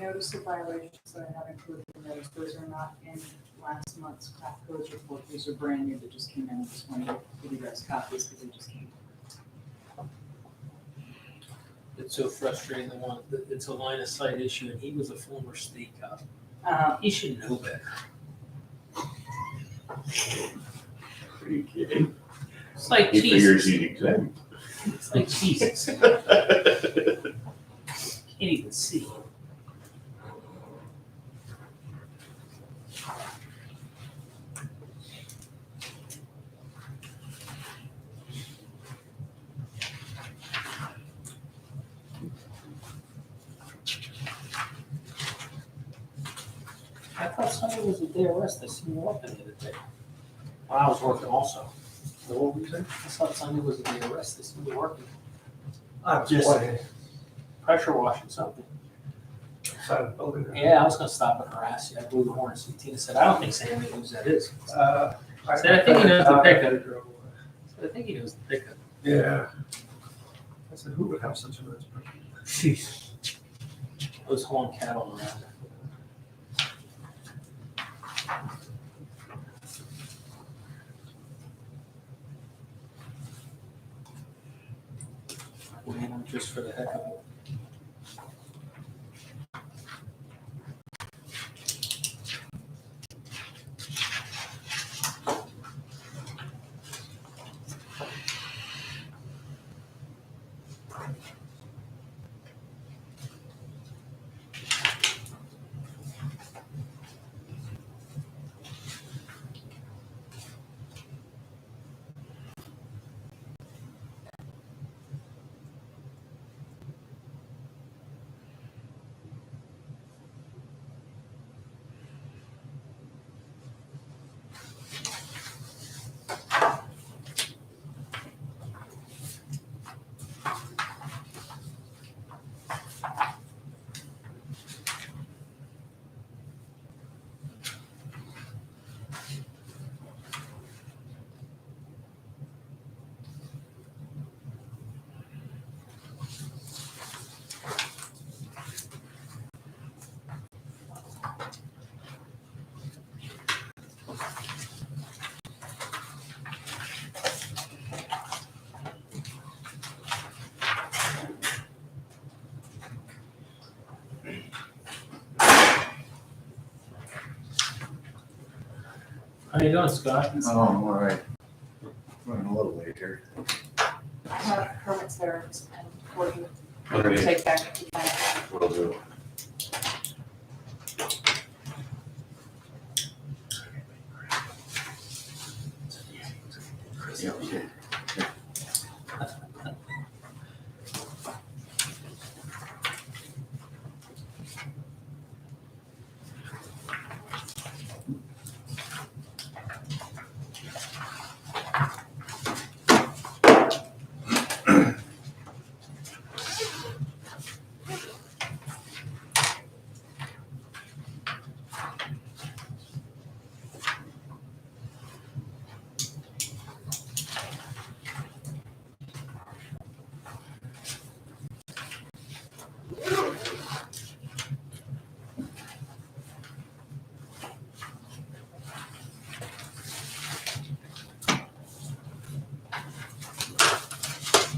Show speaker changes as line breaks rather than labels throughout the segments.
notice of violations that I have included in those, those are not in last month's craft codes report, these are brand new that just came in, I just wanted to give you guys copies because they just came.
It's so frustrating, the one, it's a line of sight issue, and he was a former state cop. He should know better.
Are you kidding?
It's like
He figures
Jesus.
he's exempt.
It's like Jesus. Can't even see. I thought Sunday was the day of rest. I seen you working the other day. Well, I was working also.
So what were you saying?
I thought Sunday was the day of rest. I seen you working.
I was
Just-
playing
Pressure washing something.
inside the building.
Yeah, I was gonna stop and harass you. I blew the horn. See, Tina said, I don't think Sammy knows who that is.
I
Said, I think he knows the pickup.
I drove away.
I think he knows the pickup.
Yeah. I said, who would have such a nice picture?
Jeez. Those horn cattle around. Weighing them just for the heck of it. How you doing, Scott?
Oh, I'm all right. Running a little late here.
Permits there, and for you,
Okay.
take back to that.
Will do. Yeah, okay.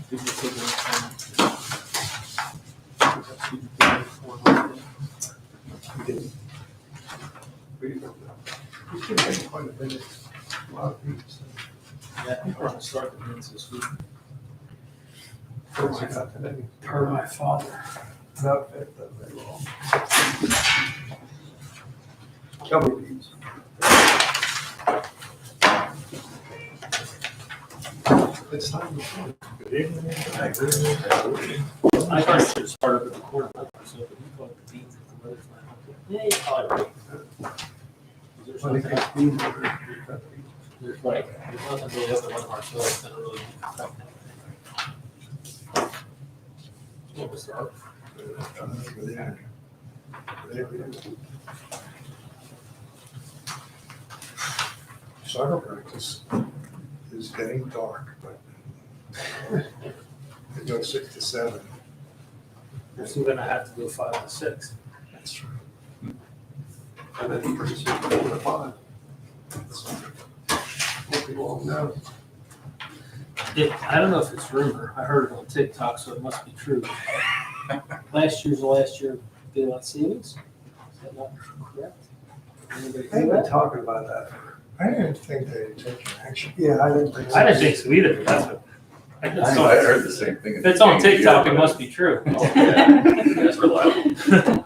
Did you take any time? Did you take any form?
We didn't. We didn't. We should have quite a bit of, a lot of people.
Yeah, I think we're gonna start the minutes this week.
First I got today.
Per my father.
Not that very long. Couple of these. It's time to start. Good evening.
I thought it should start up at the corner of myself, but he called it the beans at the weather's not helpful. Yeah, you're probably right. Is there
Well, they
something,
got these, they got these.
there's like, there's nothing really up at one of our shows that really affect anything. What was that?
Soccer practice is getting dark, but it goes 6 to 7.
We're still gonna have to go 5 to 6.
That's And then pretty soon, we're over to 5. Hope you all know.
I don't know if it's rumor. I heard it on TikTok, so it must be true. Last year's the last year of daylight savings. Is that not correct? Anybody
They've
hear
been
that?
talking about that.
I didn't think they'd take action.
Yeah, I didn't think so.
I didn't think so either, but that's what.
I heard the same thing.
If it's on TikTok, it must be true.
That's reliable.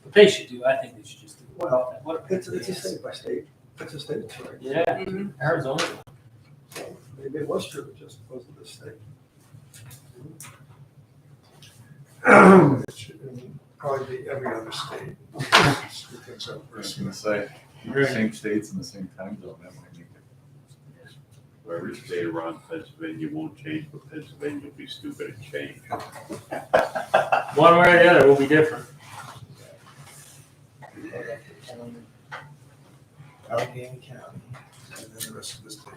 But they should do, I think they should just do it.
Well,
What-
it's a state by state. It's a state choice.
Yeah, Arizona.
So maybe it was true, it just wasn't the state.
It should probably be every other state. Screw things up
I was
personally.
gonna say,
Right.
same states in the same time zone, that might make it.
Wherever state around Pennsylvania won't change, but Pennsylvania will be stupid and change.
One way or the other will be different.
Allegheny County, and then the rest of the state.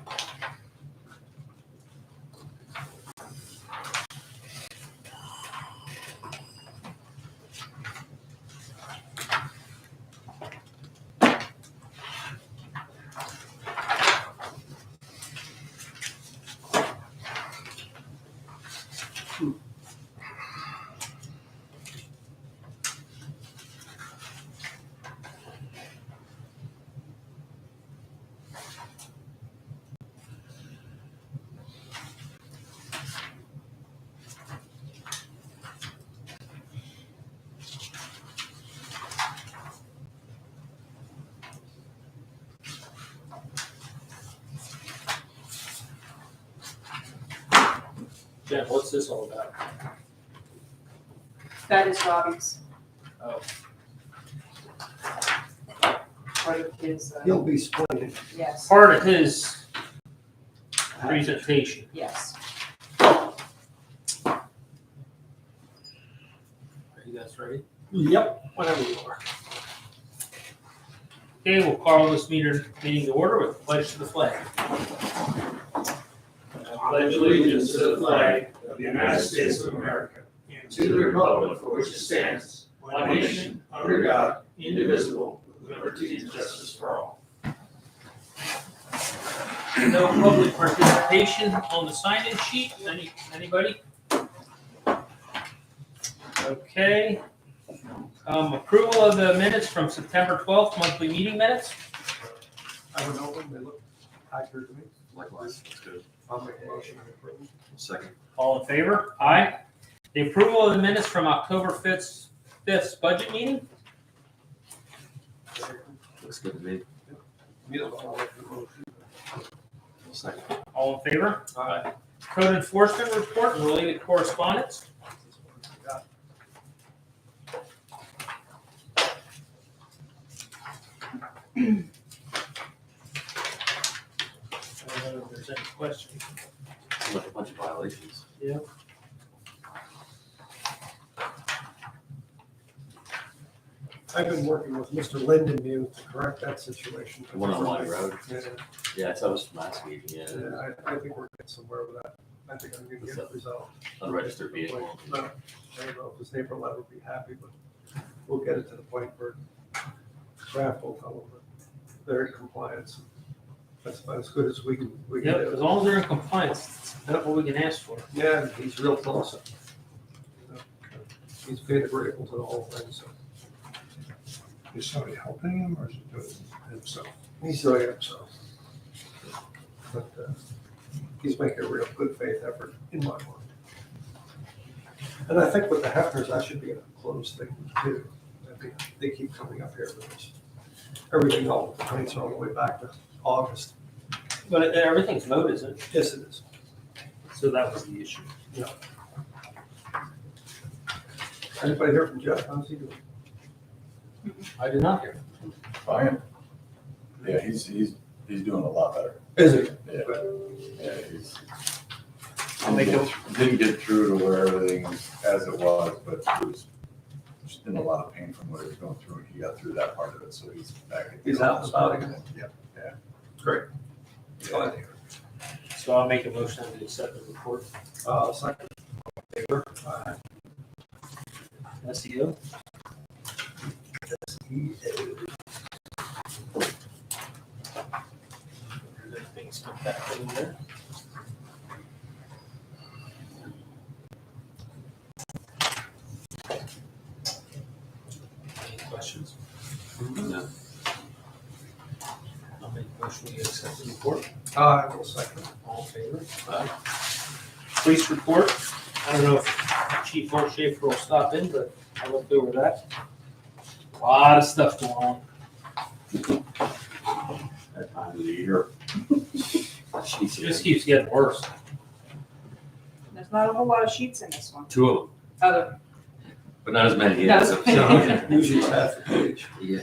Jen, what's this all about?
That is Robbie's.
Oh.
Part of his,
He'll be splitting.
yes,
Part of his presentation.
yes.
Are you guys ready?
Yep, whatever you are.
Okay, we'll call this meeting to order with a pledge to the flag.
I pledge allegiance to the flag of the United States of America and to the republic for which it stands, one nation, under God, indivisible, with liberty and justice for all.
No public participation on the sign-in sheet. Anybody? Okay. Approval of the minutes from September 12th, monthly meeting minutes.
I don't know when they look accurate to me.
Likewise, that's good.
I'll make a motion to approve.
Second.
All in favor? Aye. The approval of the minutes from October 5th's budget meeting.
Looks good to me.
I'll make the motion.
Second.
All in favor?
Aye.
Code enforcement report and related correspondence. I don't know if there's any questions.
Seems like a bunch of violations.
I've been working with Mr. Lindenmuth to correct that situation.
The one on Wine Road?
Yeah,
Yeah, so that was from last week, yeah.
yeah, I think we're getting somewhere with that. I think I'm gonna get it resolved.
Unregistered vehicle.
No, I don't know if his neighbor will ever be happy, but we'll get it to the point where draft will tell them that they're in compliance. That's about as good as we can
Yep,
do.
as long as they're in compliance, that's what we can ask for.
Yeah, he's real close. You know, He's paid agreeable to the whole thing, so
Is somebody helping him or is he doing it himself?
he's doing it himself. But he's making a real good faith effort in my mind. And I think with the Hefners, that should be a close thing too. I think they keep coming up here with this. Everything, all the complaints all the way back to August.
But everything's mowed, isn't it?
Yes, it is.
So that was the issue.
Anybody hear from Jeff? How's he doing?
I did not hear.
Fine. Yeah, he's doing a lot better.
Is it?
Yeah. Yeah, he's.
I'll make
Didn't get through to where everything was as it was, but he was just in a lot of pain from what he was going through. He got through that part of it, so he's back.
He's out and about again.
Yeah.
Great. Glad to hear.
So I'll make a motion to accept the report.
Second. Favor?
SEO. Everything's put back in there. Any questions?
No.
I'll make a motion to accept the report.
I will second.
All in favor?
Aye.
Police report. I don't know if Chief Mark Schaefer will stop in, but I looked over that. A lot of stuff going on.
That time of the year.
It just keeps getting worse.
There's not a whole lot of sheets in this one.
2 of them,
Other,
but not as many
Not
as.
as many.
Usually it's half a page.
Yeah.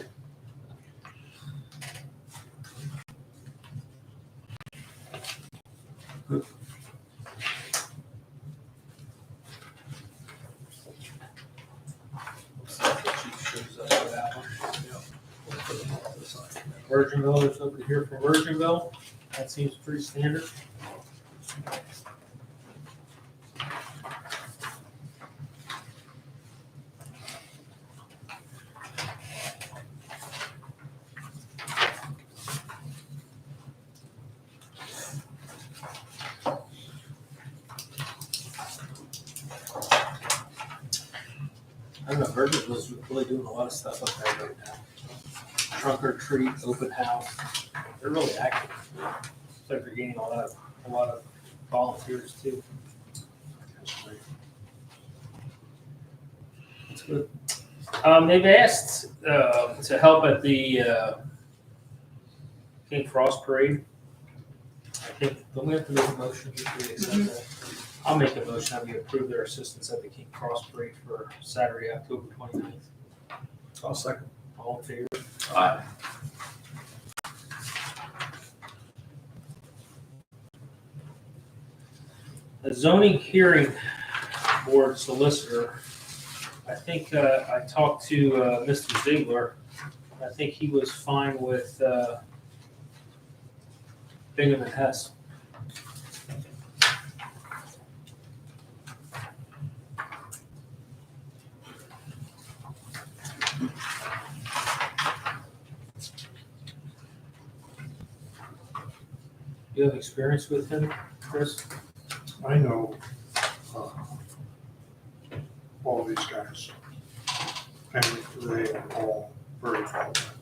Virginville, there's nobody here from Virginville. That seems pretty standard. I don't know, Virginville's really doing a lot of stuff up there right now. Trunk or treat, open house. They're really active. Looks like they're gaining a lot of volunteers too. That's good. They've asked to help at the King Frost Parade. I think, don't we have to make a motion to accept that? I'll make a motion that we approve their assistance at the King Frost Parade for Saturday, October 29th.
I'll second.
All in favor?
Aye.
The zoning hearing board solicitor, I think I talked to Mr. Ziegler. I think he was fine with Bingham and Hess. You have experience with him, Chris?
I know all these guys, and they are all very qualified.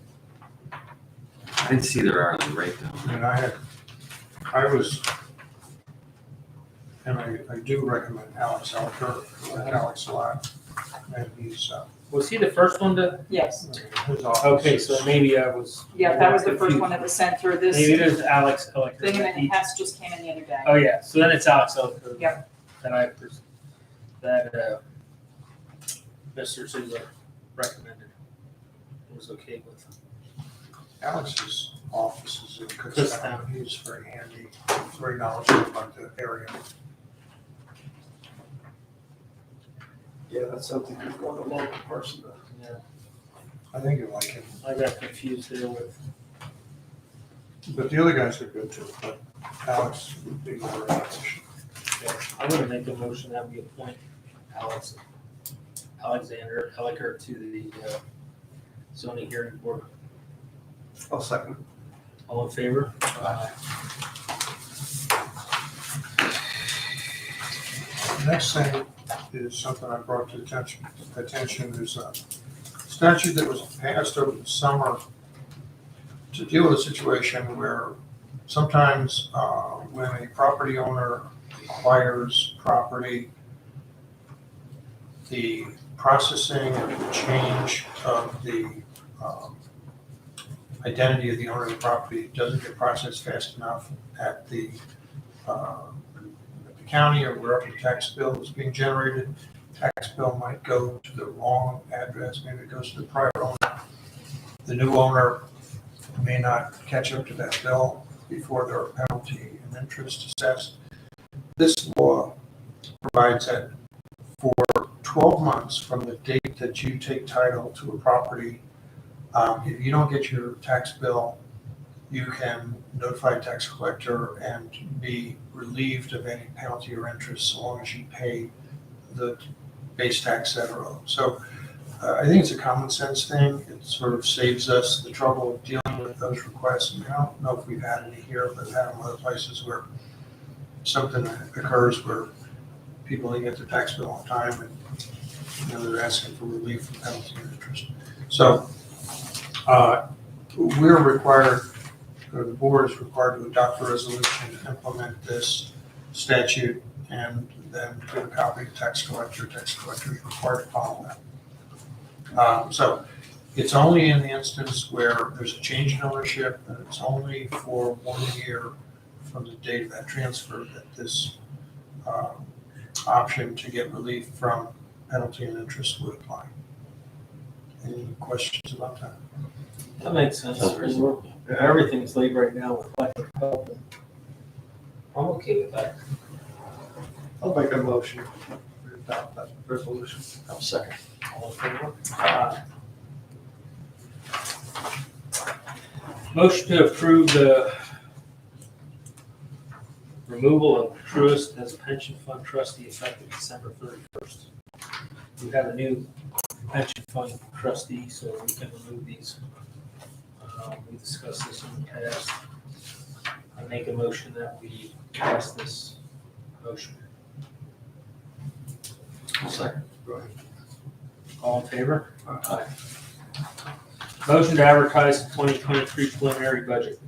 I didn't see their hourly rate though.
And I do recommend Alex Elker, I like Alex a lot, and he's,
Was he the first one to?
yes.
his office.
Okay, so maybe I was.
Yeah, that was the first one that was sent through this.
Maybe it is Alex Elliker.
Bingham and Hess just came in the other day.
Oh, yeah, so then it's Alex Elliker.
Yep.
That Mr. Ziegler recommended. It was okay with.
Alex's office is in
Kutztown.
Kutztown, he's very handy, very knowledgeable about the area.
Yeah, that's something you'd want a local person to.
Yeah,
I think you like him,
I got confused there with.
but the other guys are good too, but Alex would be more efficient.
I'm gonna make a motion that we appoint Alexander Elliker to the zoning hearing board.
I'll second.
All in favor?
The next thing is something I brought to attention is a statute that was passed over the summer to deal with a situation where sometimes when a property owner acquires property, the processing and the change of the identity of the owner of the property doesn't get processed fast enough at the county or wherever the tax bill is being generated. Tax bill might go to the wrong address, maybe it goes to the prior owner. The new owner may not catch up to that bill before there are penalty and interest assessed. This law provides that for 12 months from the date that you take title to a property, if you don't get your tax bill, you can notify tax collector and be relieved of any penalty or interest so long as you pay the base tax that are owed. So I think it's a common sense thing. It sort of saves us the trouble of dealing with those requests. And I don't know if we've had any here, but we've had them other places where something occurs where people didn't get their tax bill on time and, they're asking for relief from penalty and interest. So, we're required, or the board is required to adopt a resolution to implement this statute and then give a copy to tax collector. Tax collector is required to follow that. So it's only in the instance where there's a change in ownership, and it's only for 1 year from the date of that transfer that this option to get relief from penalty and interest would apply. Any questions about that?
That makes sense. Everything's laid right now with electric help. I'm okay with that.
I'll make a motion to adopt that resolution.
I'll second. All in favor? Motion to approve the removal of Truist as a pension fund trustee effective December 31st. We have a new pension fund trustee, so we can remove these. We discussed this in the past. I make a motion that we pass this motion.
Second. Go ahead.
All in favor? Aye. Motion to advertise the 2023 preliminary budget.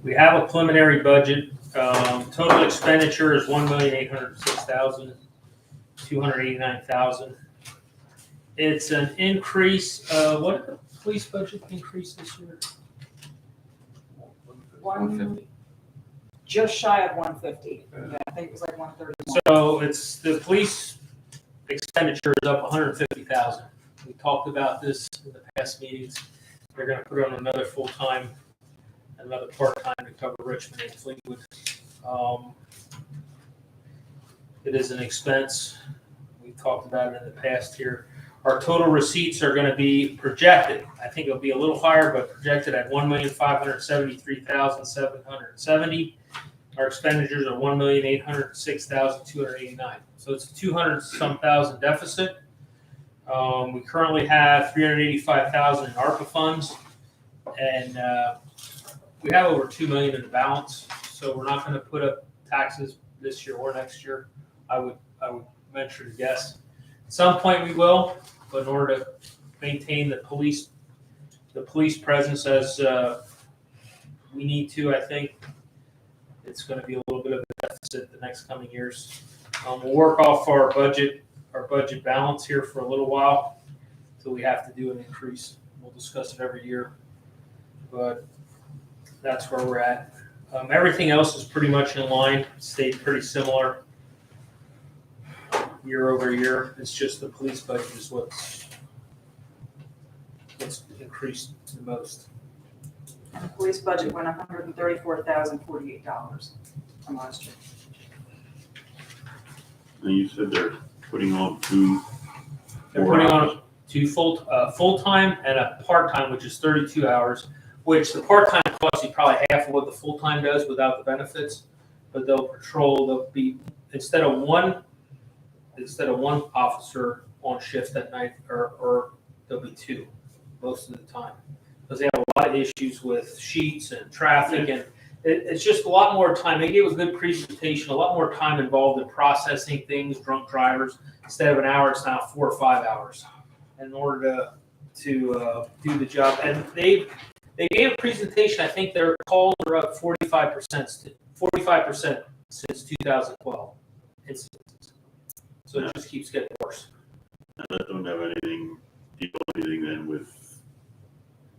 We have a preliminary budget. Total expenditure is $1,806,289,000. It's an increase. What did the police budget increase this year?
150. Just shy of 150. Yeah, I think it was like 131.
So it's the police expenditure is up 150,000. We talked about this in the past meetings. They're going to put on another full-time, another part-time to cover Richmond and Fleetwood. It is an expense. We talked about it in the past here. Our total receipts are going to be projected. I think it'll be a little higher, but projected at $1,573,770. Our expenditures are $1,806,289. So it's a 200-some thousand deficit. We currently have $385,000 in ARPA funds, and we have over $2 million in the balance. So we're not going to put up taxes this year or next year. I would venture to guess. At some point we will, but in order to maintain the police presence as we need to, I think it's going to be a little bit of a deficit the next coming years. We'll work off our budget balance here for a little while until we have to do an increase. We'll discuss it every year, but that's where we're at. Everything else is pretty much in line, stayed pretty similar year over year. It's just the police budget is what's increased the most.
And the police budget went $134,048 from last year.
And you said they're putting on two.
They're putting on two full-time and a part-time, which is 32 hours, which the part-time costs you probably half of what the full-time does without the benefits, but they'll be, instead of one officer on shift at night, or there'll be two most of the time. Because they have a lot of issues with sheets and traffic, and it's just a lot more time. They gave a good presentation, a lot more time involved in processing things, drunk drivers. Instead of an hour, it's now 4 or 5 hours in order to do the job. And they gave a presentation. I think their calls are up 45% since 2012 incidents. So it just keeps getting worse.
And that don't have anything then with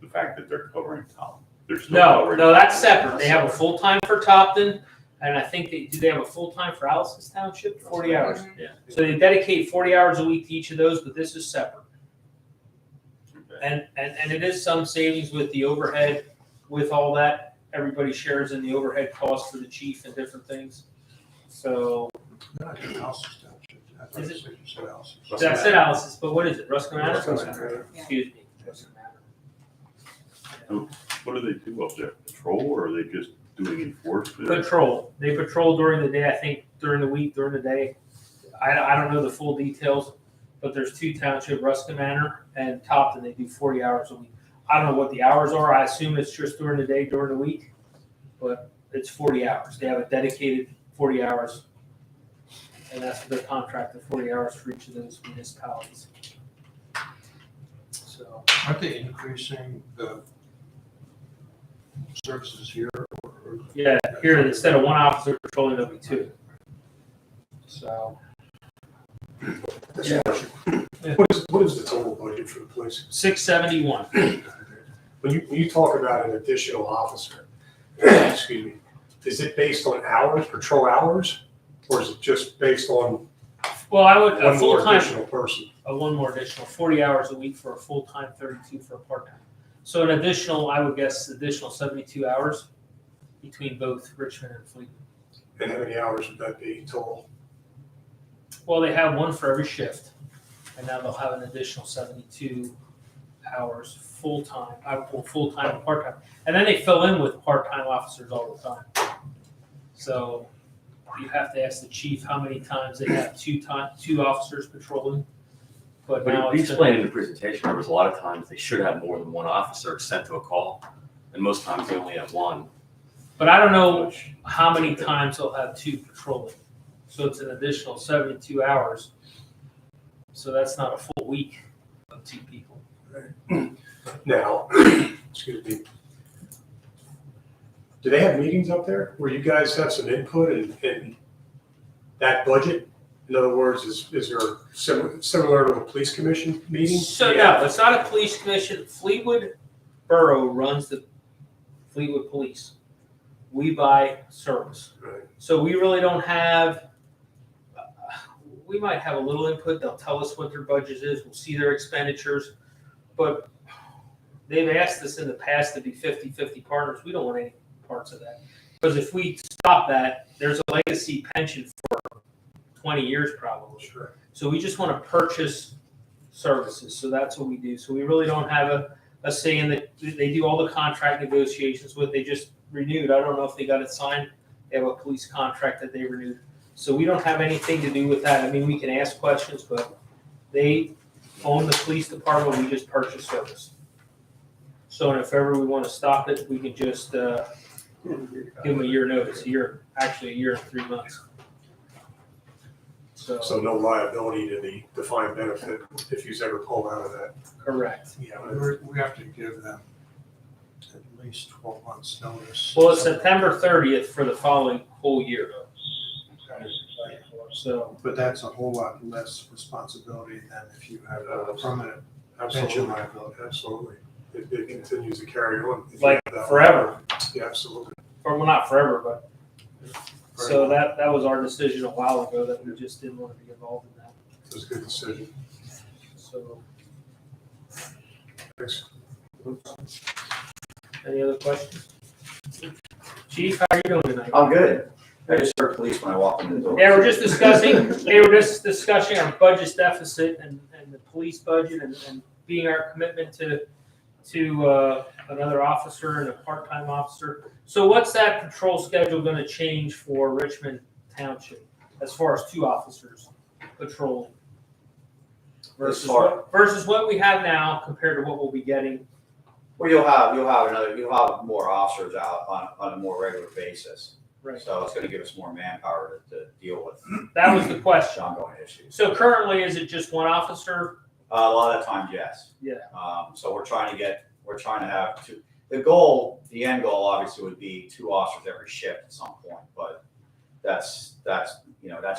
the fact that they're covering Tom.
No, that's separate. They have a full-time for Topton, and I think they have a full-time for Allison's Township, 40 hours.
Yeah.
So they dedicate 40 hours a week to each of those, but this is separate.
Okay.
And it is some savings with the overhead, with all that. Everybody shares in the overhead costs for the chief and different things. So
Not in Allison's Township. I thought
Is
you
it?
said you said Allison's.
I said Alice's, but what is it? Ruscommatter?
Ruscommatter.
Yeah.
Excuse me. Doesn't matter.
What do they do up there? Patrol, or are they just doing enforcement?
Patrol. They patrol during the day, I think during the week, during the day. I don't know the full details, but there's 2 township, Ruskin Manor and Topton, they do 40 hours a week. I don't know what the hours are. I assume it's just during the day, during the week, but it's 40 hours. They have a dedicated 40 hours, and that's their contract, the 40 hours for each of those municipalities. So,
Aren't they increasing the services here?
yeah, here, instead of 1 officer patrolling, there'll be 2. So,
What is the total budget for the police?
671.
When you talk about an additional officer, excuse me, is it based on hours, patrol hours? Or is it just based on
Well, I would, a
one more
full-time,
additional person?
one more additional, 40 hours a week for a full-time, 32 for a part-time. So an additional, I would guess, additional 72 hours between both Richmond and Fleetwood.
And how many hours would that be total?
Well, they have 1 for every shift, and now they'll have an additional 72 hours full-time, full-time and part-time. And then they fill in with part-time officers all the time. So you have to ask the chief how many times they have 2 officers patrolling. But now
But we
it's
explained in the presentation, there was a lot of times they should have more than 1 officer sent to a call, and most times they only have 1.
But I don't know
which-
how many times they'll have 2 patrolling. So it's an additional 72 hours. So that's not a full week of 2 people.
Now, excuse me. Do they have meetings up there where you guys have some input in that budget? In other words, is there similar to a police commission meeting?
So no, it's not a police commission. Fleetwood Borough runs the Fleetwood Police. We buy service.
Right.
So we really don't have, we might have a little input. They'll tell us what their budget is. We'll see their expenditures. But they've asked us in the past to be 50-50 partners. We don't want any parts of that. Because if we stop that, there's a legacy pension for 20 years probably.
Sure.
So we just want to purchase services. So that's what we do. So we really don't have a say in that. They do all the contract negotiations with. They just renewed. I don't know if they got it signed. They have a police contract that they renewed. So we don't have anything to do with that. I mean, we can ask questions, but they own the police department. We just purchase service. So if ever we want to stop it, we can just give them a year notice. Actually a year and 3 months.
So no liability to the defined benefit if you ever pull out of that.
Correct.
Yeah, we have to give them at least 12 months notice.
Well, it's September 30th for the following whole year. So,
But that's a whole lot less responsibility than if you have a permanent pension liability.
Absolutely. It continues to carry on.
like forever,
Yeah, absolutely.
or well, not forever, but so that was our decision a while ago that we just didn't want to be involved in that.
It was a good decision.
So,
Thanks.
any other questions? Chief, how are you doing tonight?
I'm good. I just heard police when I walked in the door.
Yeah, we're just discussing our budget deficit and the police budget and being our commitment to another officer and a part-time officer. So what's that patrol schedule gonna change for Richmond Township as far as 2 officers patrolling? Versus what we have now compared to what we'll be getting.
Well, you'll have more officers out on a more regular basis.
Right.
So it's gonna give us more manpower to deal with
That was the question.
ongoing issues.
So currently, is it just 1 officer?
A lot of times, yes.
Yeah.
So we're trying to have 2. The end goal obviously would be 2 officers every shift at some point, but that's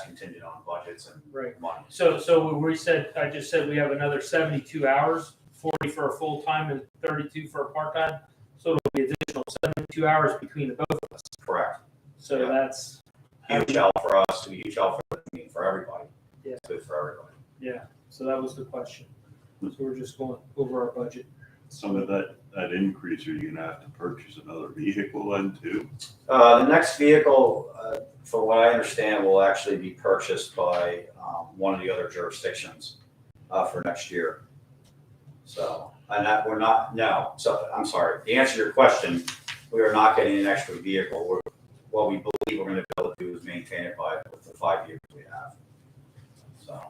contingent on budgets and
Right.
money.
So I just said we have another 72 hours, 40 for a full-time and 32 for a part-time. So it'll be additional 72 hours between the both of us.
Correct.
So
Yeah.
that's.
Huge help for us, huge help for everybody.
Yeah.
It's good for everybody.
Yeah, so that was the question. So we're just going over our budget.
Some of that increase, are you gonna have to purchase another vehicle then too?
The next vehicle, from what I understand, will actually be purchased by one of the other jurisdictions for next year. So And that we're not, no, so, I'm sorry, to answer your question, we are not getting an extra vehicle. What we believe we're gonna be able to do is maintain it with the 5 years we have. So,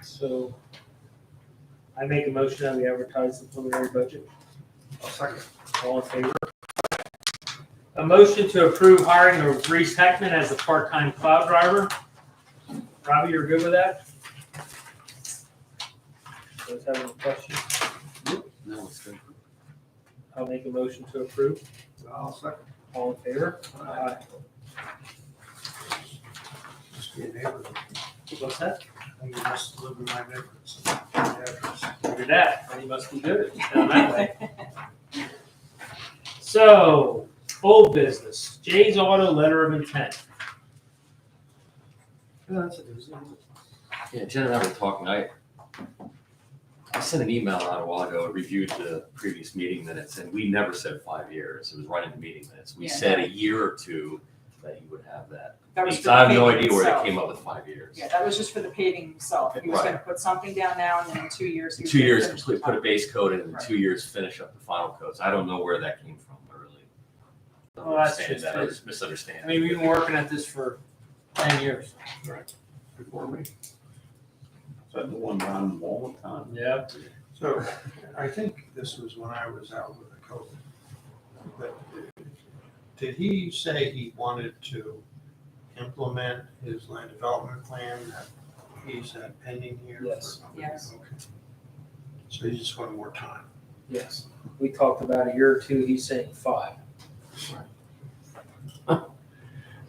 So I make a motion that we advertise the preliminary budget.
I'll second.
All in favor? A motion to approve hiring of Reese Heckman as a part-time plow driver. Robbie, you're good with that? Does have any questions?
No, it's good.
I'll make a motion to approve.
I'll second.
All in favor? Aye.
Must be a neighbor.
What's that?
I think you must live in my neighborhood.
Look at that. Then he must be good. Down that way. So, old business. Jay's Auto Letter of Intent.
Yeah, Jen and I were talking, I sent an email out a while ago, I reviewed the previous meeting minutes, and we never said 5 years, it was right in the meeting minutes. We
Yeah.
said a year or two that you would have that.
That was for
So I have
the
no
paving
idea where they
itself.
came up with 5 years.
Yeah, that was just for the paving itself. He was
Right.
gonna put something down now and then in 2 years. he was
2
gonna
years
finish the
complete, put a
top.
base coat in, and
Right.
2 years finish up the final coats. I don't know where that came from, I really. don't
Well, that's
understand
just
that. I
it.
just misunderstand.
I mean, we've been working at this for 10 years.
Before me. Is that the one around all the time?
Yeah.
So I think this was when I was out with the COVID. But did he say he wanted to implement his land development plan that he's had pending here?
Yes.
Yes.
Okay. So he just wanted more time.
Yes. We talked about a year or two. He's saying 5.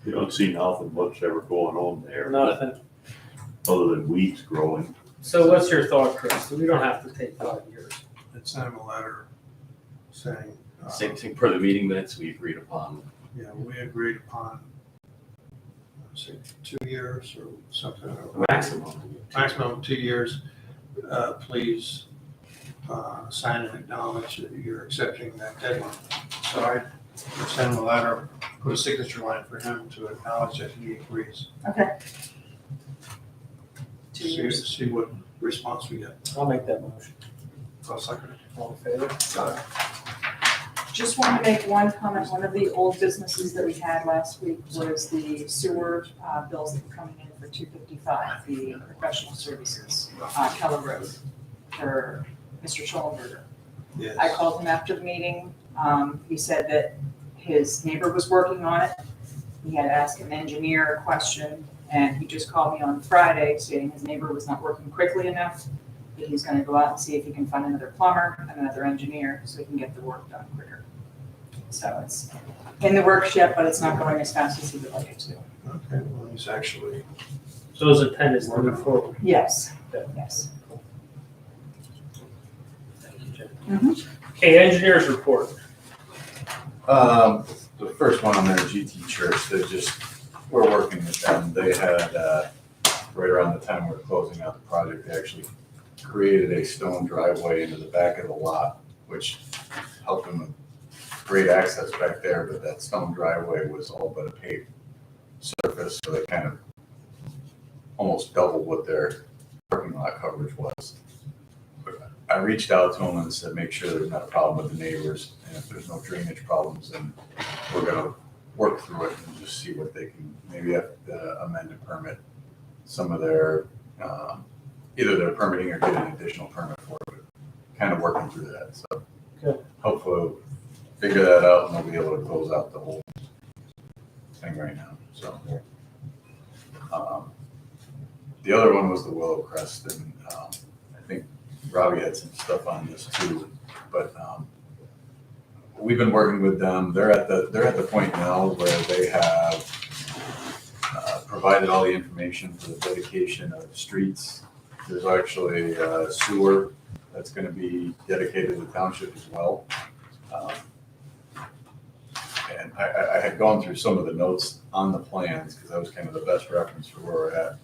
You don't see nothing much ever going on there.
Nothing.
Other than weeds growing.
So what's your thought, Chris? We don't have to take 5 years.
Let's send him a letter saying,
Same per the meeting minutes we agreed upon.
yeah, we agreed upon, say, 2 years or something. Maximum 2 years. Please sign and acknowledge that you're accepting that deadline. So I send him a letter, put a signature line for him to acknowledge that he agrees.
Okay. 2 years.
See what response we get.
I'll make that motion.
I'll second it.
All in favor?
Just want to make one comment. One of the old businesses that we had last week was the sewer bills that were coming in for $255, the professional services, Keller Road, for Mr. Schollenberger.
Yes.
I called him after the meeting. He said that his neighbor was working on it. He had asked an engineer a question, and he just called me on Friday saying his neighbor was not working quickly enough. That he's gonna go out and see if he can find another plumber and another engineer so he can get the work done quicker. So it's in the works yet, but it's not going as fast as he would like it to.
Okay, well, he's actually,
So his intent is to move forward.
Yes, yes.
Thank you, Jen.
Mhm.
Okay, engineers report.
The first one on there, GT Church, we're working with them. They had, right around the time we're closing out the project, they actually created a stone driveway into the back of the lot, which helped them with great access back there, but that stone driveway was all but a paved surface, so they kind of almost doubled what their parking lot coverage was. But I reached out to them and said, make sure there's not a problem with the neighbors, and if there's no drainage problems, then we're gonna work through it and just see what they can, maybe have to amend and permit some of their, either their permitting or get an additional permit for it, kind of working through that, so.
Good.
Hopefully we'll figure that out and they'll be able to close out the whole thing right now, so. The other one was the Willow Crest, and, I think Robbie had some stuff on this too, but, we've been working with them. They're at the point now where they have provided all the information for the dedication of streets. There's actually sewer that's going to be dedicated to the township as well. And I had gone through some of the notes on the plans because that was kind of the best reference for where we're at.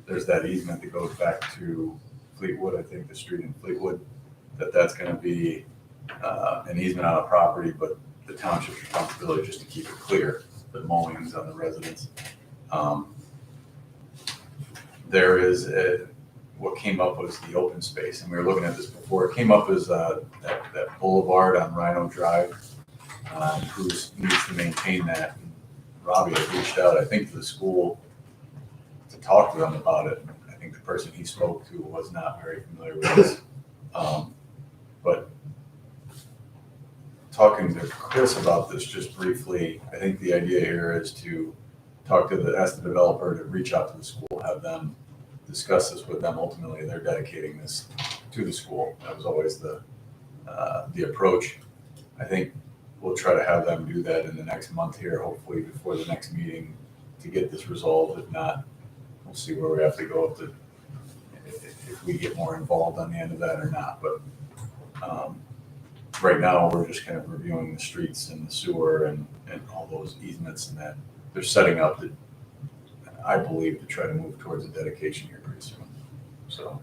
There's that easement that goes back to Fleetwood, I think the street in Fleetwood, that's going to be an easement on a property, but the township's responsibility just to keep it clear, the mowings on the residents. There is what came up was the open space, and we were looking at this before. It came up as that boulevard on Rhino Drive, who needs to maintain that. And Robbie had reached out, I think, to the school to talk to them about it. I think the person he spoke to was not very familiar with this. But talking to Chris about this just briefly, I think the idea here is to ask the developer to reach out to the school, have them discuss this with them. Ultimately, they're dedicating this to the school. That was always the approach. I think we'll try to have them do that in the next month here, hopefully before the next meeting, to get this resolved. If not, we'll see where we have to go if we get more involved on the end of that or not. But right now, we're just kind of reviewing the streets and the sewer and all those easements, and that they're setting up, I believe, to try to move towards a dedication here pretty soon. So,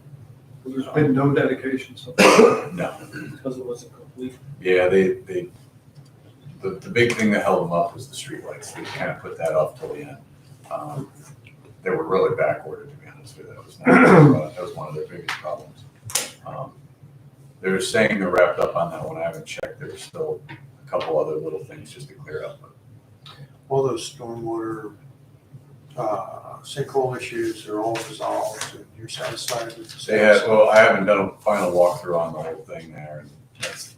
There's been no dedication so far.
no.
Because it wasn't complete.
Yeah, the big thing that held them up was the streetlights. They kind of put that off till the end. They were really backordered, to be honest with you. That was one of their biggest problems. They're saying they're wrapped up on that one. I haven't checked. There's still a couple other little things just to clear up.
All those stormwater, sinkhole issues are all resolved, and you're satisfied with the status?
Well, I haven't done a final walkthrough on the whole thing there, and that's,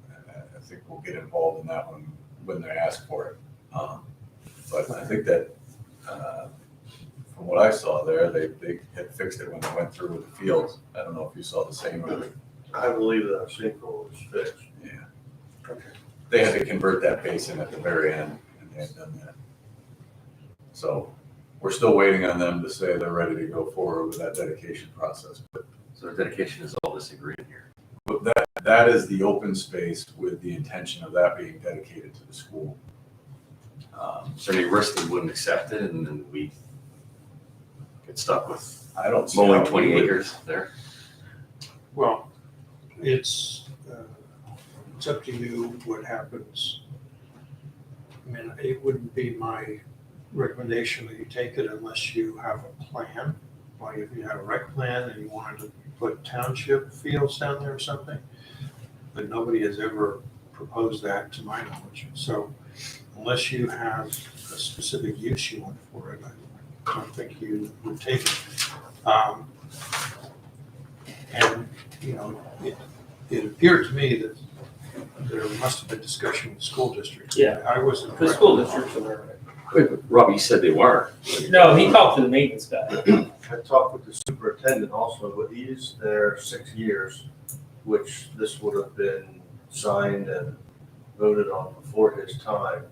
I think we'll get involved in that one when they ask for it. But I think that, from what I saw there, they had fixed it when they went through with the fields. I don't know if you saw the same.
I believe that sinkhole is fixed.
Yeah.
Okay.
They had to convert that basin at the very end, and they had done that. So we're still waiting on them to say they're ready to go forward with that dedication process.
So the dedication is all this agreement here.
But that is the open space with the intention of that being dedicated to the school.
Is there any risk they wouldn't accept it and then we get stuck with
I don't see
mowing
how
20
we would-
acres there?
Well, it's up to you what happens. I mean, it wouldn't be my recommendation that you take it unless you have a plan. Like if you have a rec plan and you wanted to put township fields down there or something, but nobody has ever proposed that to my knowledge. So unless you have a specific use you want for it, I don't think you would take it. And, you know, it appeared to me that there must have been discussion with the school district.
Yeah.
I wasn't.
The school district's aware of it.
Wait, but Robbie, you said they were.
No, he talked to the maintenance guy.
I talked with the superintendent also, but he's there 6 years, which this would have been signed and voted on before his time.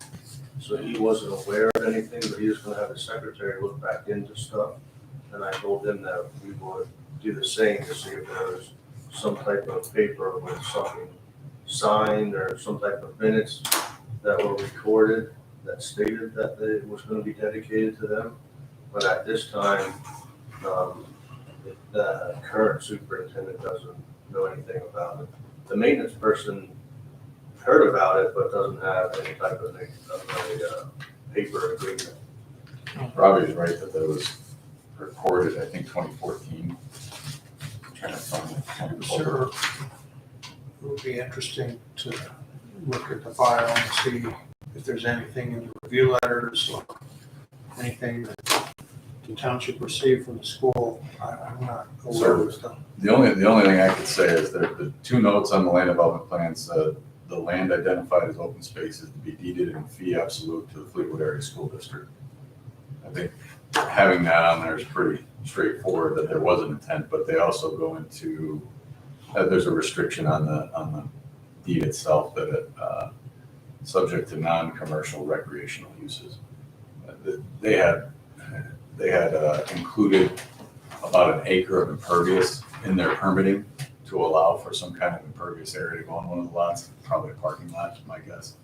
So he wasn't aware of anything, but he was gonna have his secretary look back into stuff. And I told him that we would do the same to see if there was some type of paper with something signed or some type of minutes that were recorded that stated that it was gonna be dedicated to them. But at this time, the current superintendent doesn't know anything about it. The maintenance person heard about it, but doesn't have any type of a paper agreement.
Robbie's right that that was recorded, I think, 2014. I'm trying to find it.
Sure. It would be interesting to look at the file and see if there's anything in the review letters or anything that the township received from the school. I'm not aware of stuff.
The only thing I could say is that the two notes on the land development plans, the land identified as open space is to be deeded in fee absolute to the Fleetwood Area School District. I think having that on there is pretty straightforward that there was an intent, but they also go into, there's a restriction on the deed itself that it, subject to non-commercial recreational uses. They had included about an acre of impervious in their permitting to allow for some kind of impervious area to go on one of the lots, probably a parking lot, my guess.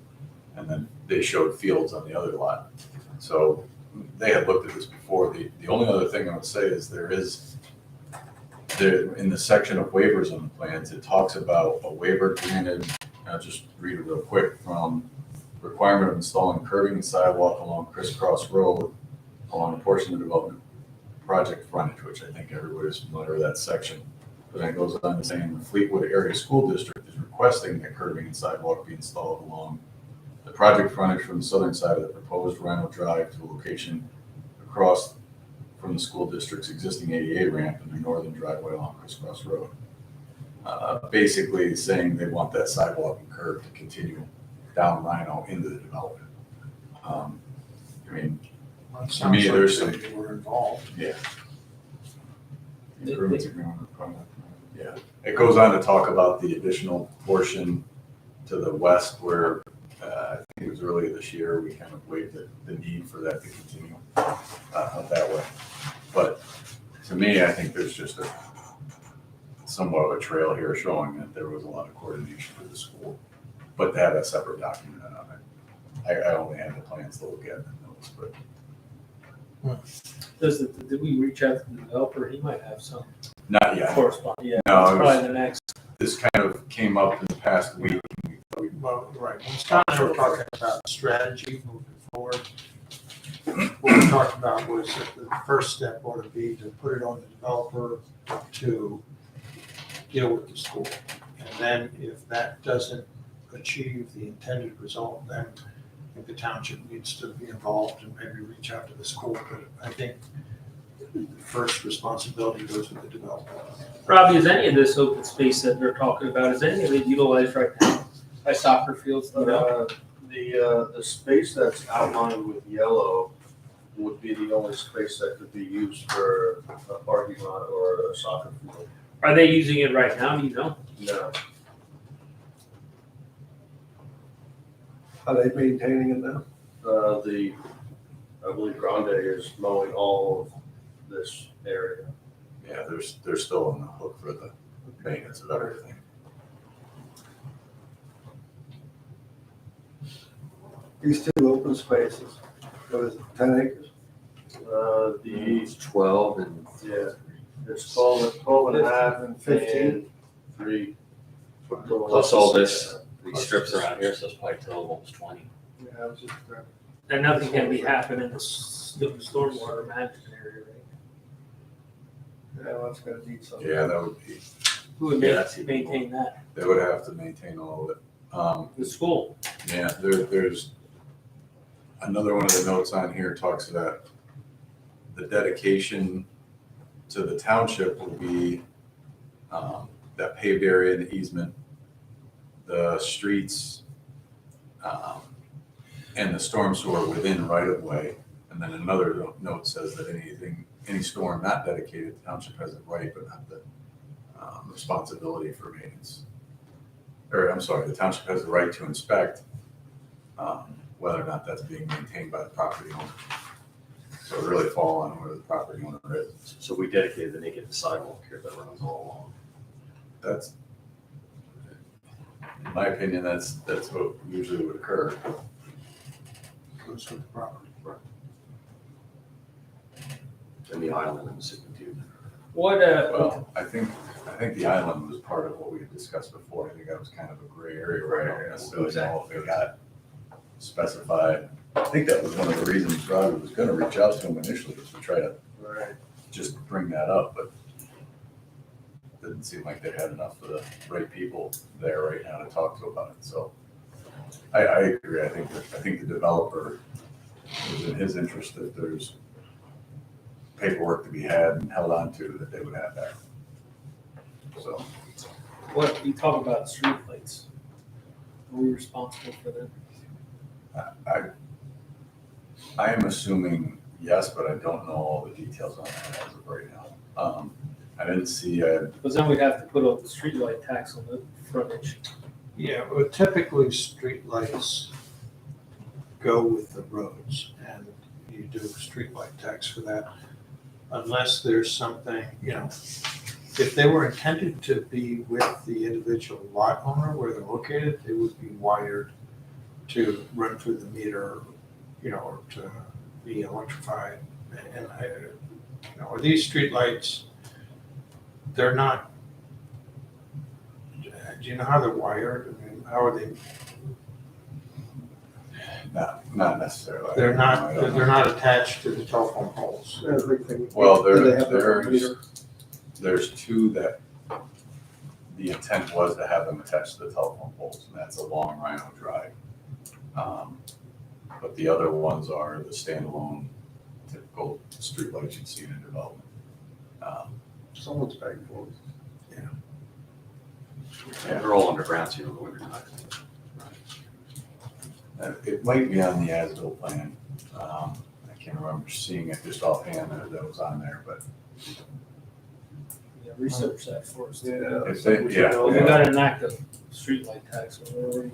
And then they showed fields on the other lot. So they had looked at this before. The only other thing I would say is there in the section of waivers on the plans, it talks about a waiver granted, I'll just read it real quick, from requirement of installing curbing and sidewalk along Crisscross Road along a portion of the development project frontage, which I think everybody's familiar with that section. But then it goes on to saying the Fleetwood Area School District is requesting that curbing and sidewalk be installed along the project frontage from the southern side of the proposed Rhino Drive to a location across from the school district's existing ADA ramp and the northern driveway along Crisscross Road. Basically saying they want that sidewalk and curb to continue down Rhino into the development. I mean,
Well, it
to
sounds
me,
like
there's some,
they were involved.
yeah. Improvements agreement with the project. Yeah, it goes on to talk about the additional portion to the west where, I think it was earlier this year, we kind of waived the need for that to continue that way. But to me, I think there's just somewhat of a trail here showing that there was a lot of coordination with the school, but to have a separate document on it. I only had the plans to look at and notes, but
Did we reach out to the developer? He might have some
not yet.
correspondence. Yeah,
No,
that's
it was-
probably the next.
This kind of came up in the past week.
Well, right, when Scott and I were talking about strategy moving forward, what we talked about was that the first step ought to be to put it on the developer to deal with the school. And then if that doesn't achieve the intended result, then I think the township needs to be involved and maybe reach out to the school. But I think the first responsibility goes with the developer.
Robbie, is any of this open space that they're talking about, is any of it utilized right now by soccer fields? You know?
The space that's outlined with yellow would be the only space that could be used for a parking lot or a soccer field.
Are they using it right now? Do you know?
No,
Are they maintaining it now?
I believe Grande is mowing all of this area.
Yeah, they're still on the hook for the maintenance of everything.
These two open spaces, what is it, 10 acres?
The,
12 and.
yeah, it's 12 and a half
And 15.
and 3.
Plus all this, these strips around here, so it's probably total almost 20.
Yeah, I was just,
And nothing can be happening in the stormwater management area, right?
yeah, well, it's gonna need some.
Yeah, that would be,
Who would
Yeah, that's even
maintain that?
they would have to maintain all of it.
The school.
Yeah, there's another one of the notes on here talks about the dedication to the township will be that paved area in the easement, the streets, and the storm sewer within right of way. And then another note says that any storm not dedicated, the township has the right but not the responsibility for maintenance. Or I'm sorry, the township has the right to inspect whether or not that's being maintained by the property owner. So it really fall on where the property owner is.
So we dedicated to make the sidewalk here that runs all along.
That's, in my opinion, that's what usually would occur.
Goes with the property.
And the island and the city too.
What,
Well, I think the island was part of what we had discussed before. I think that was kind of a gray area, right? I don't necessarily know if it got specified. I think that was one of the reasons Robbie was gonna reach out to him initially, was to try to just bring that up, but it didn't seem like they had enough of the right people there right now to talk to about it, so. I agree, I think the developer is in his interest that there's paperwork to be had and held on to, that they would have that. So,
what, you talk about streetlights. Are we responsible for them?
I am assuming yes, but I don't know all the details on that as of right now. I didn't see,
Because then we'd have to put up the streetlight tax on the frontage.
Yeah, well, typically streetlights go with the roads and you do streetlight tax for that. Unless there's something, if they were intended to be with the individual lot owner where they're located, they would be wired to run through the meter, or to be electrified. And these streetlights, they're not, do you know how they're wired? I mean, how are they?
Not necessarily.
They're
I
not,
don't know.
they're not attached to the telephone poles.
That's a big thing.
Well,
Do they have their own
there's,
meter?
there's two that the intent was to have them attached to the telephone poles, and that's along Rhino Drive. But the other ones are the standalone typical streetlights you'd see in a development.
Someone's paying for it.
They're all underground, so you don't know what you're talking about.
It might be on the as-built plan. I can't remember seeing it just offhand that was on there, but
Yeah, research that for us.
Yeah.
if they, yeah.
We got an active streetlight tax. So we're already-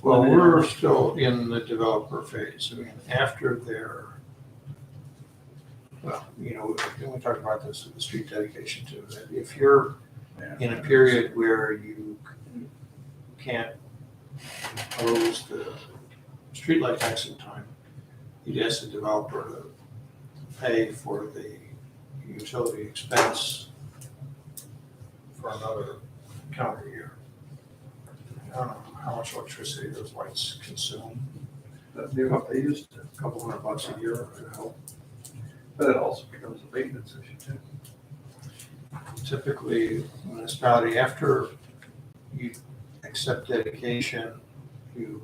Well, we're still in the developer phase. I mean, after their, well, you know, we talked about this with the street dedication too, that if you're in a period where you can't close the streetlight tax in time, you'd ask the developer to pay for the utility expense for another calendar year. I don't know how much electricity those lights consume,
That'd be what they used to.
a couple $100 a year would help.
But it also becomes a maintenance issue too.
Typically, municipality, after you accept dedication, you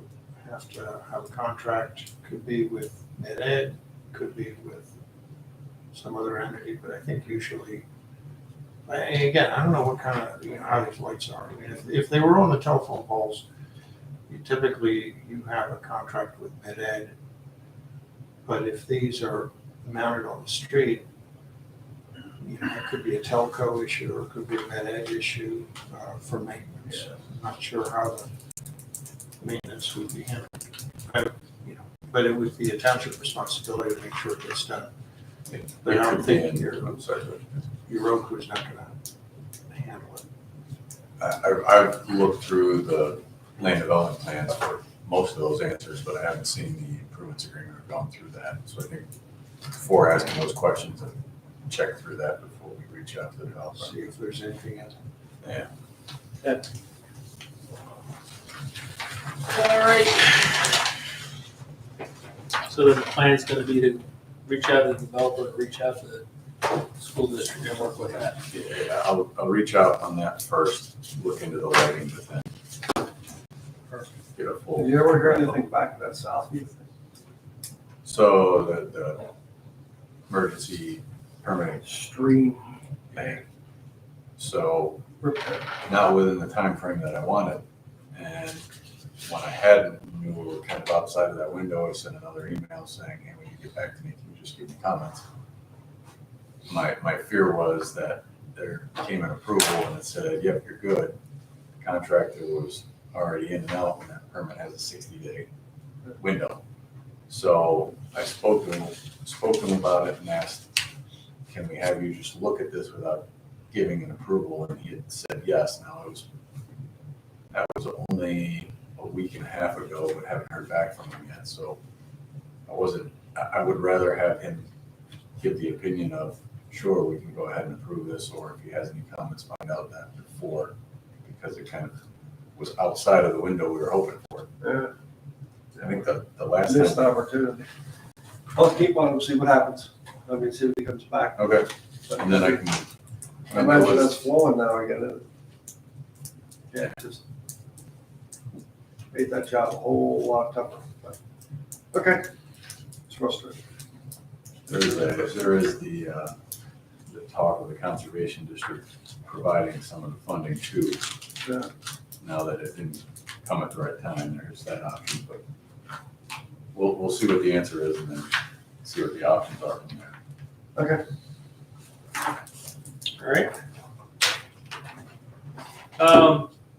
have to have a contract, could be with Med-Ed, could be with some other entity, but I think usually, and again, I don't know what kind of, you know, how these lights are. I mean, if they were on the telephone poles, you typically, you have a contract with Med-Ed. But if these are mounted on the street, you know, it could be a telco issue or it could be a Med-Ed issue for maintenance. I'm not sure how the maintenance would be handled. But it would be a township responsibility to make sure it gets done. But I don't think
I'm sorry.
your road crew's not gonna handle it.
I've looked through the land development plans for most of those answers, but I haven't seen the improvements agreement or gone through that. So I think before asking those questions, I check through that before we reach out to the developer.
See if there's anything in it.
Yeah.
All right. So the plan's gonna be to reach out to the developer, reach out to the school district and work with that.
Yeah, I'll reach out on that first, look into the lighting, but then get a full.
Have you ever heard anything back to that Southview thing?
So the emergency permitting
Stream
thing. So
repair.
not within the time frame that I wanted. And when I hadn't, knew we were kind of outside of that window, I sent another email saying, hey, when you get back to me, can you just give me comments? My fear was that there came an approval and it said, yep, you're good. The contractor was already in and out and that permit has a 60-day window. So I spoke to him about it and asked, can we have you just look at this without giving an approval? And he had said yes. Now that was only a week and a half ago, but haven't heard back from him yet. So I would rather have him give the opinion of, sure, we can go ahead and approve this, or if he has any comments, find out that before, because it kind of was outside of the window we were hoping for.
Yeah.
I think the last
Missed
time.
opportunity. I'll keep on and see what happens. I mean, see if he comes back.
Okay, and then I can.
I imagine that's flowing now again. Yeah, just made that job a whole lot tougher. But, okay, it's frustrating.
There is the talk of the conservation district providing some of the funding too.
Yeah.
Now that it didn't come at the right time, there's that option, but we'll see what the answer is and then see what the options are from there.
Okay.
All right.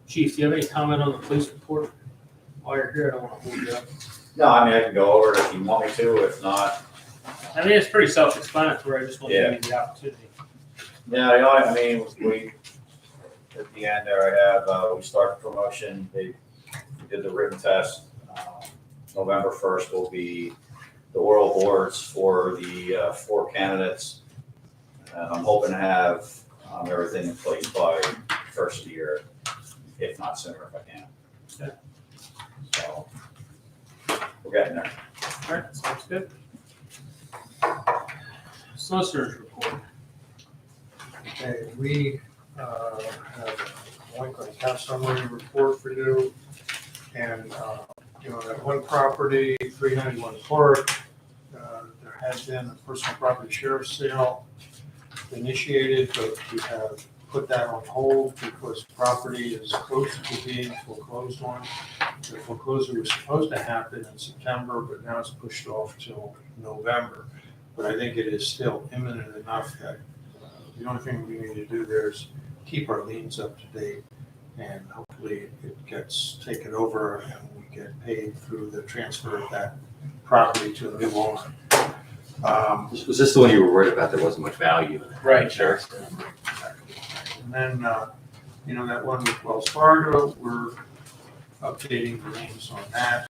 Chief, do you have any comment on the police report? While you're here, I don't want to hold you up.
No, I mean, I can go over it if you want me to, if not.
I mean, it's pretty self-explanatory. I just want to give you the opportunity.
Yeah, you know, I mean, we, at the end there, I have, we start the promotion, we did the written test. November 1st will be the oral boards for the 4 candidates. And I'm hoping to have everything in place by first of the year, if not sooner if I can.
Okay.
So we're getting getting there.
All right, sounds good. Solicitor's report.
Okay, we have a delinquent account summary report for you. And, that one property, 391 Park, there has been a personal property sheriff sale initiated, but we have put that on hold because property is close to being foreclosed on. The foreclosure was supposed to happen in September, but now it's pushed off till November. But I think it is still imminent enough that the only thing we need to do there is keep our liens up to date, and hopefully it gets taken over and we get paid through the transfer of that property to a new owner.
Was this the one you were worried about? There wasn't much value in it.
Right,
Sure.
And then, that one with Wells Fargo, we're updating the names on that.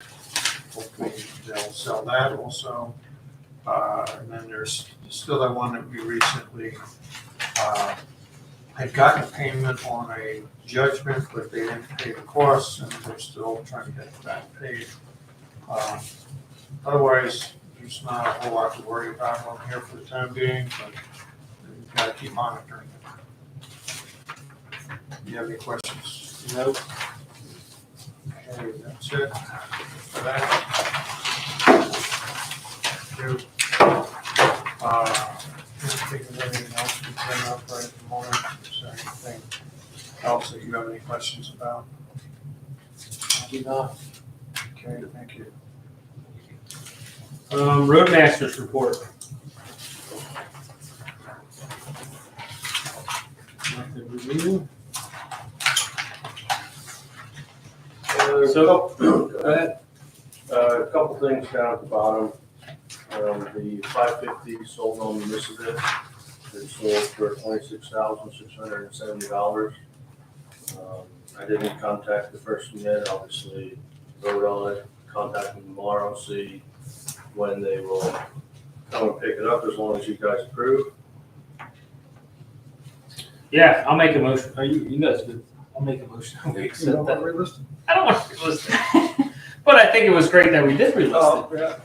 Hopefully they'll sell that also. And then there's still that one that we recently had gotten payment on a judgment, but they didn't pay the costs, and they're still trying to get that paid. Otherwise, there's not a whole lot to worry about on here for the time being, but we've got to keep monitoring it. Do you have any questions?
Nope.
Okay, that's it for that. Thank you. Can't think of anything else to bring up right at the moment. Is there anything else that you have any questions about?
I do not.
Okay, thank you.
Roadmaster's report. Nothing review. So, go ahead.
A couple things down at the bottom. The 550 sold on Municipal, it sold for $26,670. I didn't contact the person yet, obviously vote on it, contact them tomorrow, see when they will come and pick it up, as long as you guys approve.
Yeah, I'll make a motion. Are you guys good? I'll make a motion. We accept that. I don't want to relist it. But I think it was great that we did relist it.
Yeah.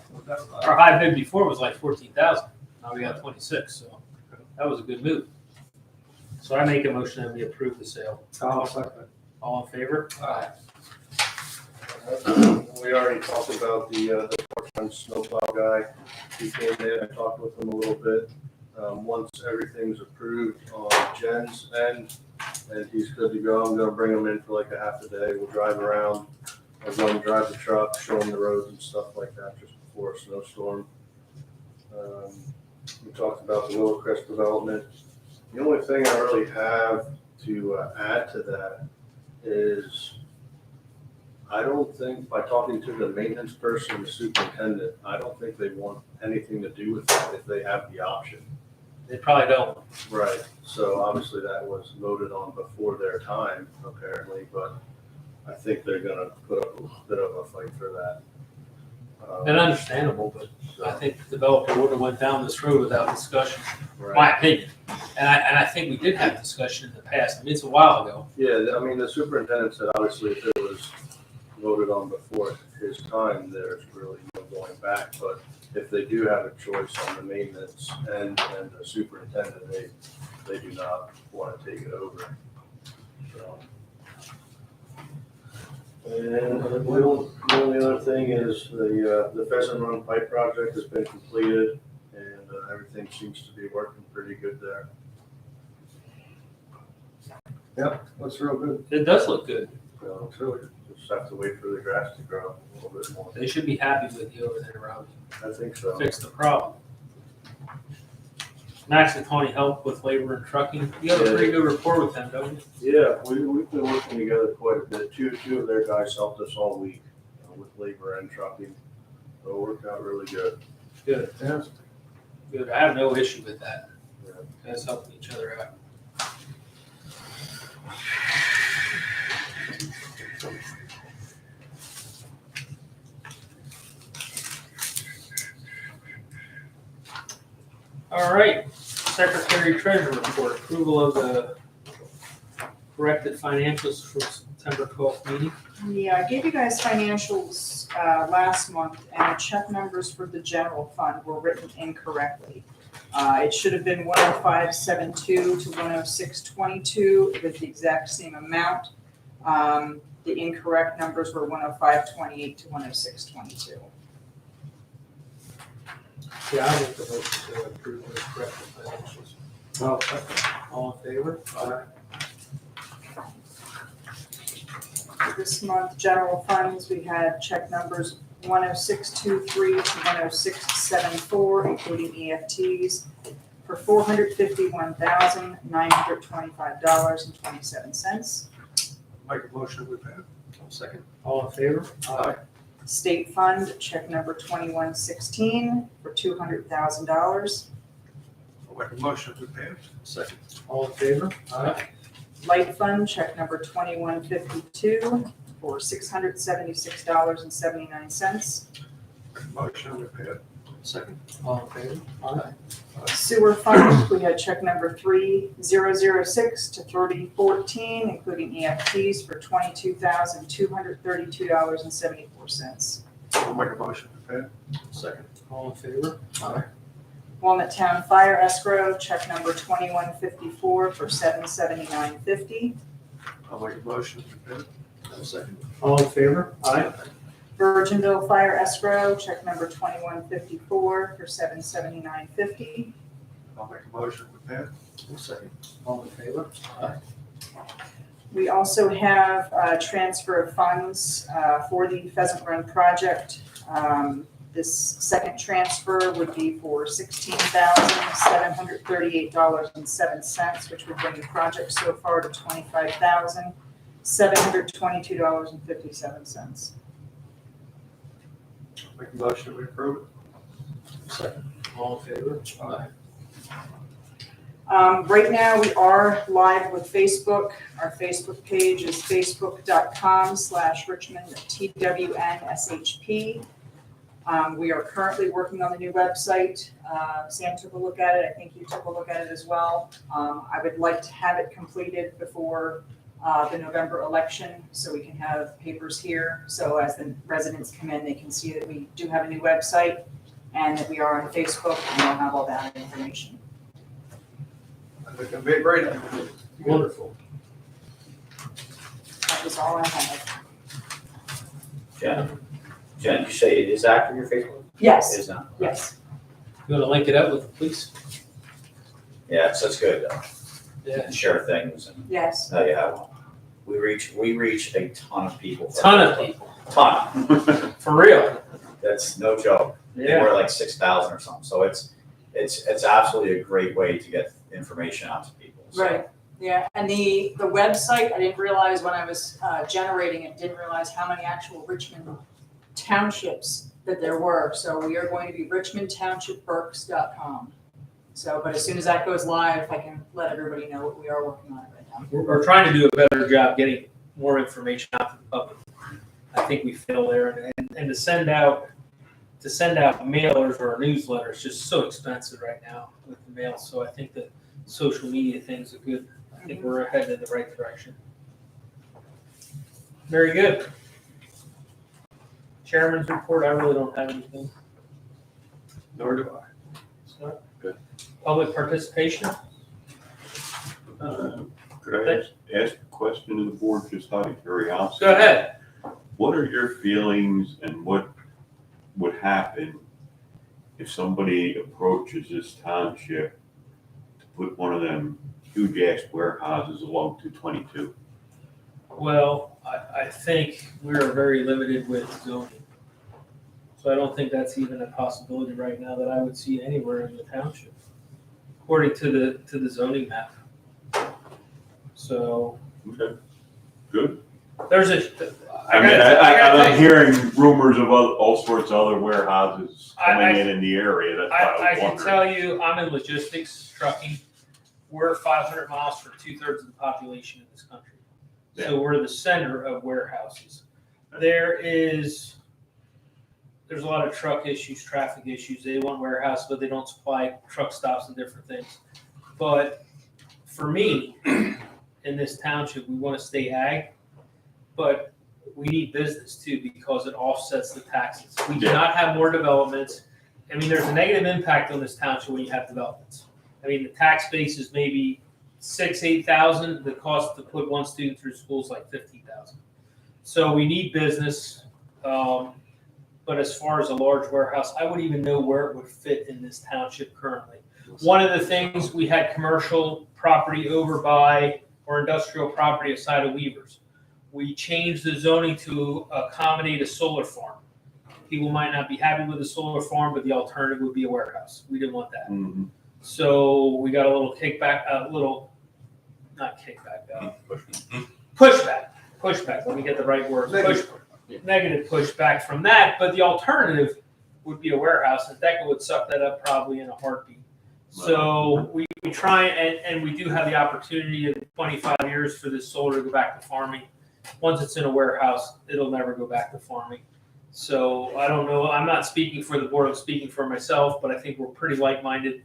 Our high bid before was like 14,000. Now we got 26, so that was a good move. So I make a motion that we approve the sale.
I'll second.
All in favor?
Aye.
We already talked about the part-time snowplow guy. He came in and talked with him a little bit. Once everything's approved on Jen's end and he's good to go, I'm gonna bring him in for like a half a day. We'll drive around. I'm going to drive the truck, show him the roads and stuff like that just before a snowstorm. We talked about the Willowcrest development. The only thing I really have to add to that is I don't think, by talking to the maintenance person, the superintendent, I don't think they want anything to do with that if they have the option.
They probably don't.
Right. So obviously that was voted on before their time, apparently, but I think they're gonna put up a bit of a fight for that.
And understandable, but I think the developer would have went down this road without discussion,
Right.
my opinion. And I think we did have discussion in the past. I mean, it's a while ago.
Yeah, I mean, the superintendent said obviously if it was voted on before his time, there's really no going back. But if they do have a choice on the maintenance and the superintendent, they do not want to take it over. So. And the only other thing is the Pheasant Run pipe project has been completed and everything seems to be working pretty good there.
Yep, looks real good.
It does look good.
So just have to wait for the grass to grow a little bit more.
They should be happy with you over there, Robbie.
I think so.
Fix the problem. Max and Tony help with labor and trucking. You have a pretty good rapport with them, don't you?
Yeah, we've been working together quite a bit. Two of their guys helped us all week with labor and trucking. So it worked out really good.
Good.
Yeah.
Good. I have no issue with that.
Yeah.
Guys helping each other out. All right, Secretary Treasurer report, approval of the corrected financials from September 12th meeting.
Yeah, I gave you guys financials last month, and the check numbers for the general fund were written incorrectly. It should have been 105.72 to 106.22 with the exact same amount. The incorrect numbers were 105.28 to 106.22.
Yeah, I make the motion to approve the correct financials.
Well, second.
All in favor? Aye.
This month, general funds, we had check numbers 10623 to 10674, including EFTs, for $451,925.27.
Make a motion with that.
Second.
All in favor?
Aye.
State fund, check number 2116 for $200,000.
I'll make a motion with that.
Second.
All in favor? Aye.
Light fund, check number 2152 for $676.79.
Motion with that.
Second.
All in favor? Aye.
Sewer fund, we had check number 3006 to 3014, including EFTs for $22,232.74.
I'll make a motion with that.
Second.
All in favor?
Aye.
Walnut Town Fire Escrow, check number 2154 for $779.50.
I'll make a motion with that.
Second.
All in favor? Aye.
Virginville Fire Escrow, check number 2154 for $779.50.
I'll make a motion with that.
Second.
All in favor?
We also have a transfer of funds for the Pheasant Run project. This second transfer would be for $16,738.07, which would bring the project so far to $25,722.57.
Make a motion we approve it.
Second.
All in favor?
Aye.
Right now, we are live with Facebook. Our Facebook page is facebook.com/Richmond TWNSHP. We are currently working on the new website. Sam took a look at it. I think you took a look at it as well. I would like to have it completed before the November election so we can have papers here. So as the residents come in, they can see that we do have a new website and that we are on Facebook and we'll have all that information.
I think it'll be a great idea.
Wonderful.
That was all I had.
Jen, you say it is active, your Facebook? It
Yes,
is not?
yes.
You want to link it up with the police?
Yeah, so it's good, though. You
Yeah.
can share things and
Yes.
now you have one. We reach a ton of people.
Ton of people.
Ton.
For real.
That's no joke.
Yeah.
We're like 6,000 or something. So it's absolutely a great way to get information out to people. So,
Right. Yeah, and the website, I didn't realize when I was generating it, didn't realize how many actual Richmond townships that there were. So we are going to be richmondtownshipburks.com. So, but as soon as that goes live, I can let everybody know what we are working on it right now.
We're trying to do a better job getting more information out to the public. I think we fail there, and to send out mailers or a newsletter is just so expensive right now with the mail. So I think the social media things are good. I think we're headed in the right direction. Very good. Chairman's report, I really don't have anything.
Nor do I.
So,
Good.
Public participation?
Could I ask a question to the board just out of curiosity?
Go ahead.
What are your feelings and what would happen if somebody approaches this township to put one of them huge ass warehouses along 222?
Well, I think we're very limited with zoning. So I don't think that's even a possibility right now that I would see anywhere in the township, according to the zoning map. So
Okay, good.
there's
I'm hearing rumors of all sorts of other warehouses coming in the area. That's why
I
I was
can
wondering.
tell you, I'm in logistics, trucking. We're 500 miles from 2/3 of the population in this country. So we're the center of warehouses. There's a lot of truck issues, traffic issues. They want warehouses, but they don't supply truck stops and different things. But for me, in this township, we want to stay ag. but we need business too because it offsets the taxes. We
Yeah.
cannot have more developments. I mean, there's a negative impact on this township when you have developments. I mean, the tax base is maybe 8,000. The cost to put one student through school is like 15,000. So we need business. But as far as a large warehouse, I wouldn't even know where it would fit in this township currently. One of the things, we had commercial property over by, or industrial property aside of Weaver's. We changed the zoning to accommodate a solar farm. People might not be happy with the solar farm, but the alternative would be a warehouse. We didn't want that.
Mhm.
So we got a little kickback, not kickback, pushback. Let me get the right word. Negative pushback from that, but the alternative would be a warehouse, and DECA would suck that up probably in a heartbeat. So we try, and we do have the opportunity in 25 years for this solar to go back to farming. Once it's in a warehouse, it'll never go back to farming. So I don't know, I'm not speaking for the board, I'm speaking for myself, but I think we're pretty like-minded.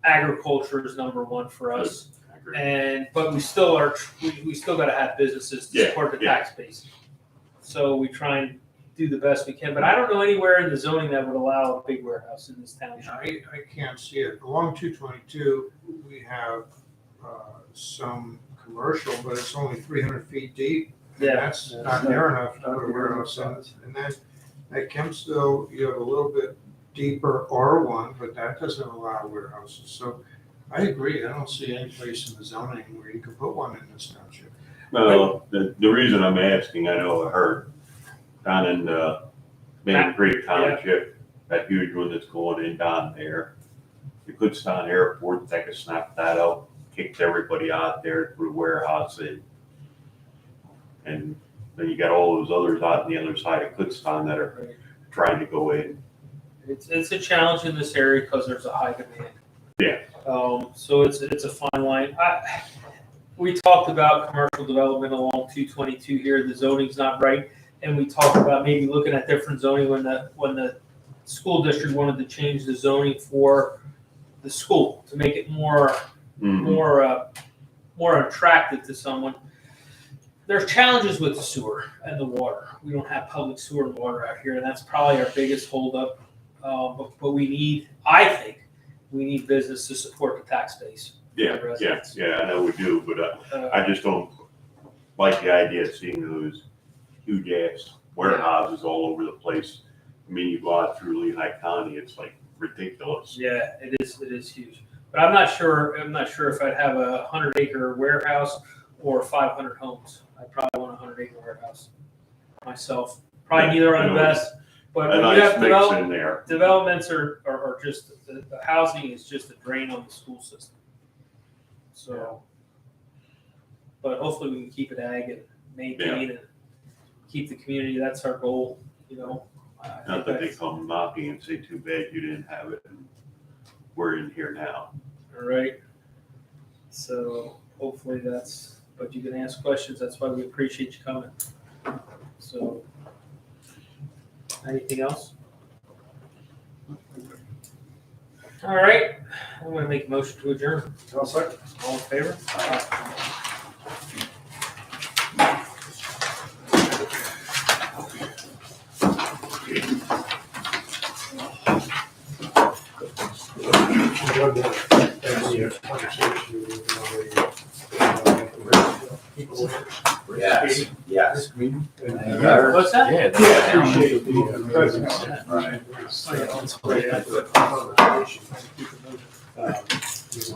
Agriculture is number one for us.
I agree.
But we still got to have businesses to
Yeah,
support the
yeah.
tax base. So we try and do the best we can, but I don't know anywhere in the zoning that would allow a big warehouse in this township.
I can't see it. Along 222, we have some commercial, but it's only 300 feet deep. And
Yeah.
that's not near enough to put a warehouse in. And then at Kempsville, you have a little bit deeper R1, but that doesn't allow warehouses. So I agree. I don't see any place in the zoning where you can put one in this township.
No, the reason I'm asking, I know I heard down in Main Creek Township, that huge one that's going in down there. The Kutztown Airport, they could snap that out, kicked everybody out there, put a warehouse in. And then you got all those others out on the other side of Kutztown that are trying to go in.
It's a challenge in this area because there's a high demand.
Yeah.
So it's a fine line. We talked about commercial development along 222 here. The zoning's not right, and we talked about maybe looking at different zoning when the school district wanted to change the zoning for the school to make it more attractive to someone. There's challenges with the sewer and the water. We don't have public sewer and water out here, and that's probably our biggest holdup. But I think we need business to support the tax base.
Yeah, I know we do, but I just don't like the idea of seeing those huge ass warehouses all over the place. I mean, you go out through Lehigh County, it's like ridiculous.
Yeah, it is huge. But I'm not sure if I'd have a 100-acre warehouse or 500 homes. I'd probably want a 100-acre warehouse myself. Probably neither are the best, but
A
when you
nice
have
mix in there.
developments are just, the housing is just a drain on the school system. So, but hopefully we can keep it ag and maintain and keep the community. That's our goal, you know.
Not that they come knocking and say, too bad you didn't have it, and we're in here now.
All right. So hopefully but you can ask questions. That's why we appreciate you coming. So, anything else? All right. I'm going to make a motion to adjourn.
I'll second.
All in favor?
Yes, yes.
What's that?
Yeah.
Appreciate the presence.
Right.
It's great.